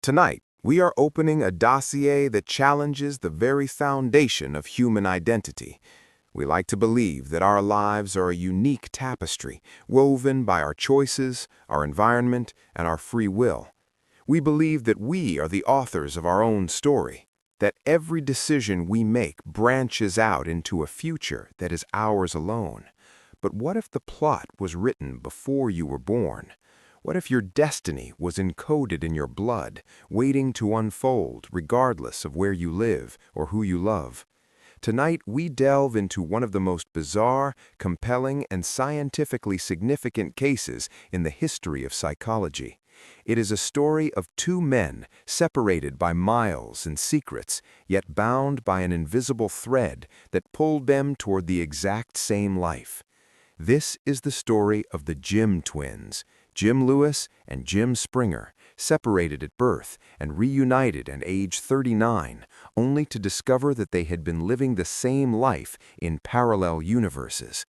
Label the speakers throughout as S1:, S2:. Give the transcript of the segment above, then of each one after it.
S1: Tonight, we are opening a dossier that challenges the very foundation of human identity. We like to believe that our lives are a unique tapestry, woven by our choices, our environment, and our free will. We believe that we are the authors of our own story, that every decision we make branches out into a future that is ours alone. But what if the plot was written before you were born? What if your destiny was encoded in your blood, waiting to unfold regardless of where you live or who you love? Tonight, we delve into one of the most bizarre, compelling, and scientifically significant cases in the history of psychology. It is a story of two men separated by miles and secrets, yet bound by an invisible thread that pulled them toward the exact same life. This is the story of the Jim twins, Jim Lewis and Jim Springer, separated at birth and reunited at age 39, only to discover that they had been living the same life in parallel universes.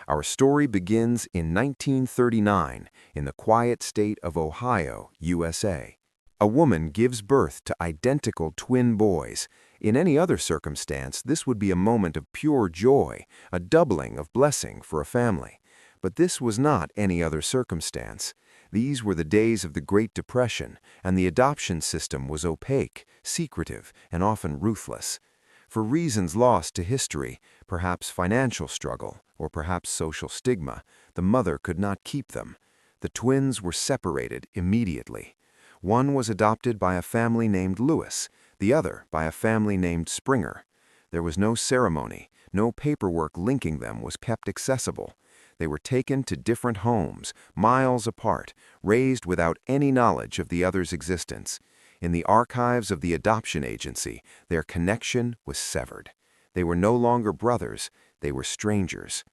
S1: Our story begins in 1939 in the quiet state of Ohio, USA. A woman gives birth to identical twin boys. In any other circumstance, this would be a moment of pure joy, a doubling of blessing for a family. But this was not any other circumstance. These were the days of the Great Depression, and the adoption system was opaque, secretive, and often ruthless. For reasons lost to history, perhaps financial struggle, or perhaps social stigma, the mother could not keep them. The twins were separated immediately. One was adopted by a family named Lewis, the other by a family named Springer. There was no ceremony, no paperwork linking them was kept accessible. They were taken to different homes, miles apart, raised without any knowledge of the other's existence. In the archives of the adoption agency, their connection was severed. They were no longer brothers, they were strangers.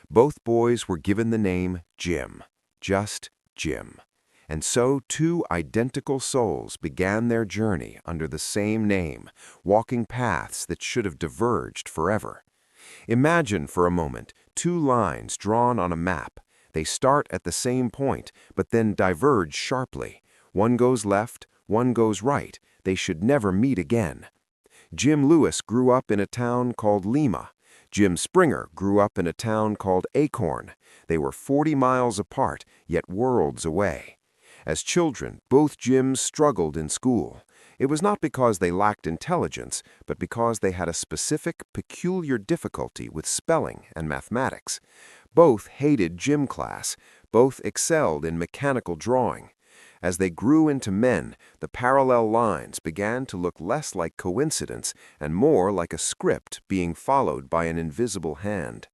S1: Both boys were given the name Jim, just Jim. And so two identical souls began their journey under the same name, walking paths that should have diverged forever. Imagine for a moment two lines drawn on a map. They start at the same point, but then diverge sharply. One goes left, one goes right. They should never meet again. Jim Lewis grew up in a town called Lima. Jim Springer grew up in a town called Acorn. They were 40 miles apart, yet worlds away. As children, both Jims struggled in school. It was not because they lacked intelligence, but because they had a specific, peculiar difficulty with spelling and mathematics. Both hated gym class. Both excelled in mechanical drawing. As they grew into men, the parallel lines began to look less like coincidence and more like a script being followed by an invisible hand.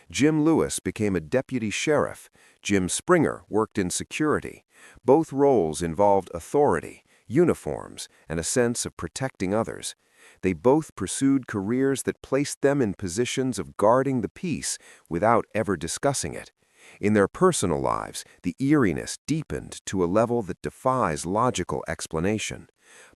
S1: Jim Lewis became a deputy sheriff. Jim Springer worked in security. Both roles involved authority, uniforms, and a sense of protecting others. They both pursued careers that placed them in positions of guarding the peace without ever discussing it. In their personal lives, the eeriness deepened to a level that defies logical explanation.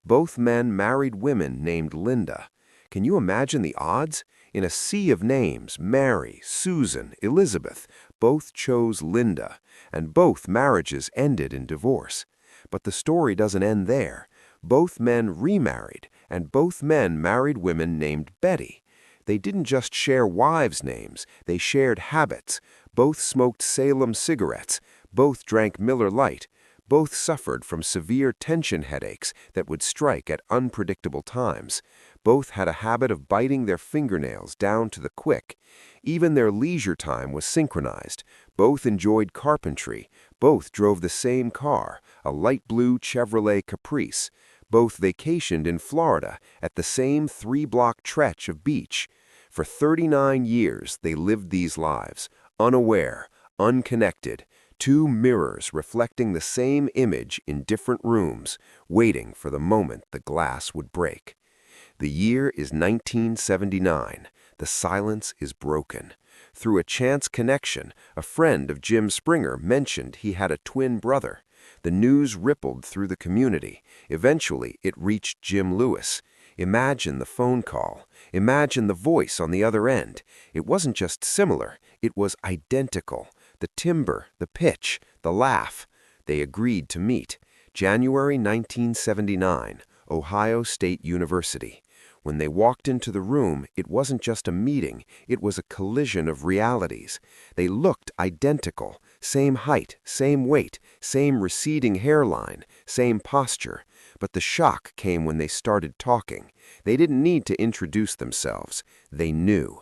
S1: Both men married women named Linda. Can you imagine the odds? In a sea of names, Mary, Susan, Elizabeth, both chose Linda, and both marriages ended in divorce. But the story doesn't end there. Both men remarried, and both men married women named Betty. They didn't just share wives' names, they shared habits. Both smoked Salem cigarettes, both drank Miller Lite, both suffered from severe tension headaches that would strike at unpredictable times. Both had a habit of biting their fingernails down to the quick. Even their leisure time was synchronized. Both enjoyed carpentry. Both drove the same car, a light blue Chevrolet Caprice. Both vacationed in Florida at the same 3-block stretch of beach. For 39 years, they lived these lives, unaware, unconnected, two mirrors reflecting the same image in different rooms, waiting for the moment the glass would break. The year is 1979. The silence is broken. Through a chance connection, a friend of Jim Springer mentioned he had a twin brother. The news rippled through the community. Eventually, it reached Jim Lewis. Imagine the phone call. Imagine the voice on the other end. It wasn't just similar, it was identical. The timbre, the pitch, the laugh. They agreed to meet.
S2: January 1979, Ohio State University. When they walked into the room, it wasn't just a meeting, it was a collision of realities. They looked identical, same height, same weight, same receding hairline, same posture. But the shock came when they started talking. They didn't need to introduce themselves. They knew.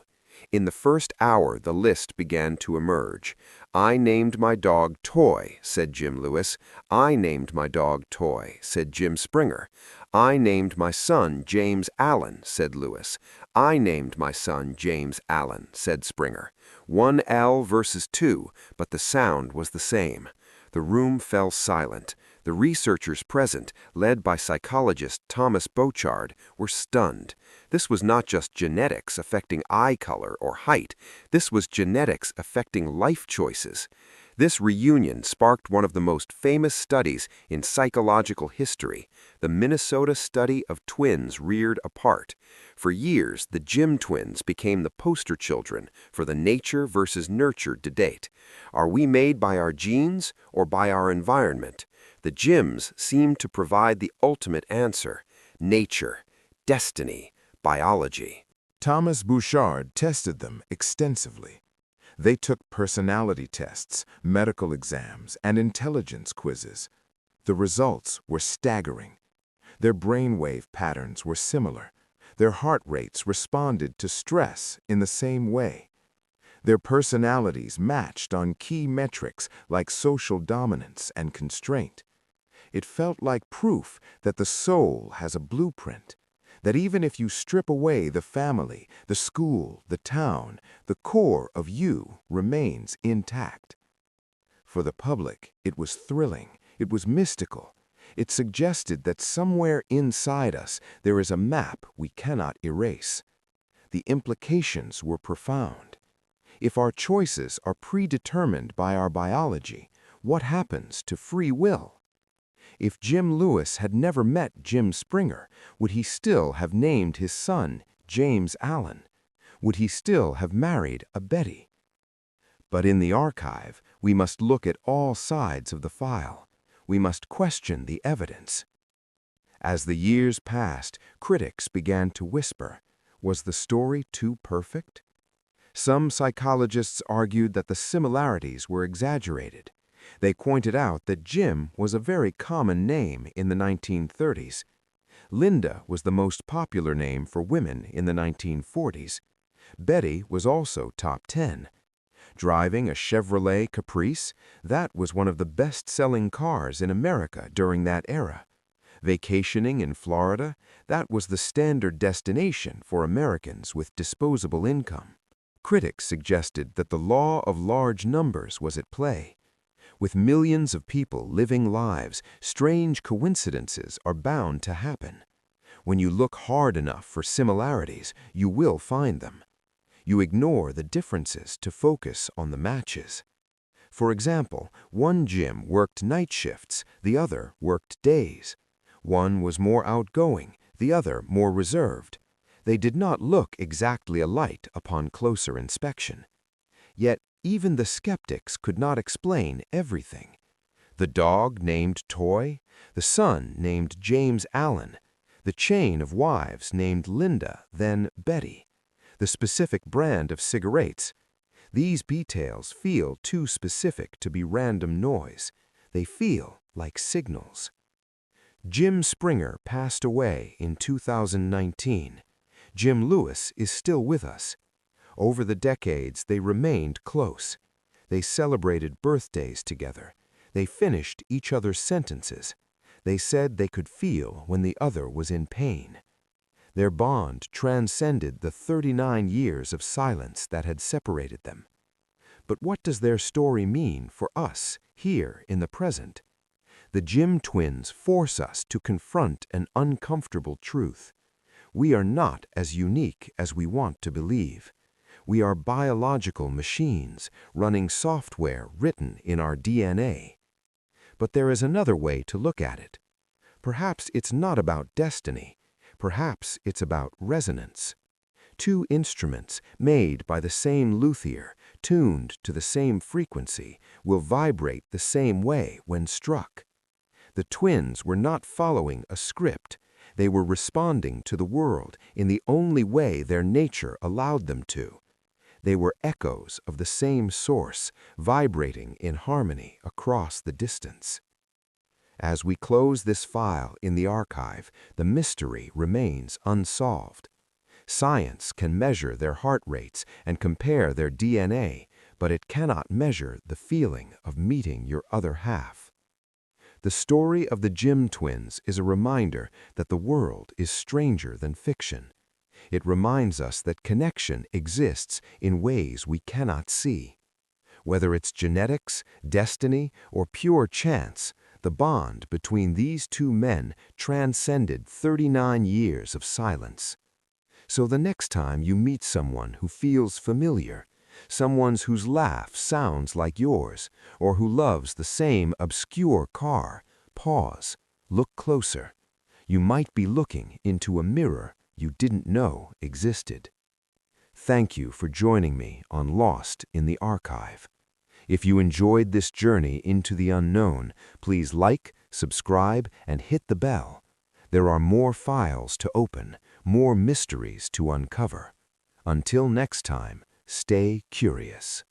S2: In the first hour, the list began to emerge. "I named my dog Toy," said Jim Lewis. "I named my dog Toy," said Jim Springer. "I named my son James Allen," said Lewis. "I named my son James Allen," said Springer. 1 L versus 2, but the sound was the same. The room fell silent. The researchers present, led by psychologist Thomas Bochard, were stunned. This was not just genetics affecting eye color or height. This was genetics affecting life choices. This reunion sparked one of the most famous studies in psychological history, the Minnesota study of twins reared apart. For years, the Jim twins became the poster children for the nature versus nurture debate. Are we made by our genes or by our environment? The Jims seemed to provide the ultimate answer: nature, destiny, biology.
S1: Thomas Bouchard tested them extensively. They took personality tests, medical exams, and intelligence quizzes. The results were staggering. Their brainwave patterns were similar. Their heart rates responded to stress in the same way. Their personalities matched on key metrics like social dominance and constraint. It felt like proof that the soul has a blueprint, that even if you strip away the family, the school, the town, the core of you remains intact. For the public, it was thrilling, it was mystical. It suggested that somewhere inside us there is a map we cannot erase. The implications were profound. If our choices are predetermined by our biology, what happens to free will? If Jim Lewis had never met Jim Springer, would he still have named his son James Allen? Would he still have married a Betty? But in the archive, we must look at all sides of the file. We must question the evidence. As the years passed, critics began to whisper, was the story too perfect? Some psychologists argued that the similarities were exaggerated. They pointed out that Jim was a very common name in the 1930s. Linda was the most popular name for women in the 1940s. Betty was also top 10. Driving a Chevrolet Caprice, that was one of the best-selling cars in America during that era. Vacationing in Florida, that was the standard destination for Americans with disposable income. Critics suggested that the law of large numbers was at play. With millions of people living lives, strange coincidences are bound to happen. When you look hard enough for similarities, you will find them. You ignore the differences to focus on the matches. For example, one Jim worked night shifts, the other worked days. One was more outgoing, the other more reserved. They did not look exactly alike upon closer inspection. Yet, even the skeptics could not explain everything. The dog named Toy, the son named James Allen, the chain of wives named Linda, then Betty, the specific brand of cigarettes. These details feel too specific to be random noise. They feel like signals. Jim Springer passed away in 2019. Jim Lewis is still with us. Over the decades, they remained close. They celebrated birthdays together. They finished each other's sentences. They said they could feel when the other was in pain. Their bond transcended the 39 years of silence that had separated them. But what does their story mean for us here in the present? The Jim twins force us to confront an uncomfortable truth. We are not as unique as we want to believe. We are biological machines running software written in our DNA. But there is another way to look at it. Perhaps it's not about destiny. Perhaps it's about resonance. Two instruments made by the same luthier, tuned to the same frequency, will vibrate the same way when struck.
S2: The twins were not following a script. They were responding to the world in the only way their nature allowed them to. They were echoes of the same source, vibrating in harmony across the distance. As we close this file in the archive, the mystery remains unsolved. Science can measure their heart rates and compare their DNA, but it cannot measure the feeling of meeting your other half. The story of the Jim twins is a reminder that the world is stranger than fiction. It reminds us that connection exists in ways we cannot see. Whether it's genetics, destiny, or pure chance, the bond between these two men transcended 39 years of silence. So the next time you meet someone who feels familiar, someone whose laugh sounds like yours, or who loves the same obscure car, pause, look closer. You might be looking into a mirror you didn't know existed. Thank you for joining me on Lost in the Archive. If you enjoyed this journey into the unknown, please like, subscribe, and hit the bell. There are more files to open, more mysteries to uncover. Until next time, stay curious.